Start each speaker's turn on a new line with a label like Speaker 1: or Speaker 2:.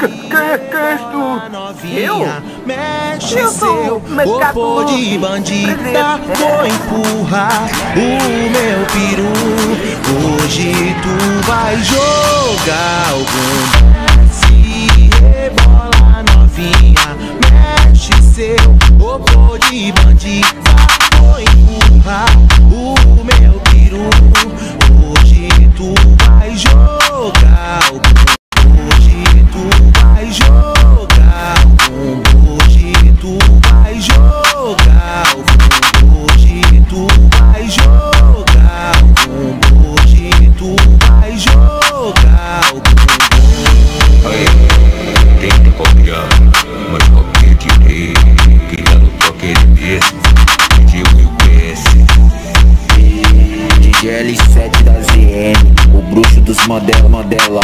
Speaker 1: Quem és tu? Eu?
Speaker 2: Mexe
Speaker 1: Eu sou
Speaker 2: seu
Speaker 1: o macaco
Speaker 2: corpo de bandida. Vou empurrar o meu peru. Hoje tu vai jogar algum. Se rebola novinha. Mexe seu corpo de bandida. Vou empurrar o meu peru. Hoje tu vai jogar algum. Hoje tu vai jogar algum. Hoje tu vai jogar algum. Hoje tu vai jogar algum. Hoje tu vai jogar algum.
Speaker 3: Aí, tenta copiar, mas copia direito. Que já não toca ele mesmo. DJ Will PS.
Speaker 4: DJ L7 da ZN, o bruxo dos Mandela.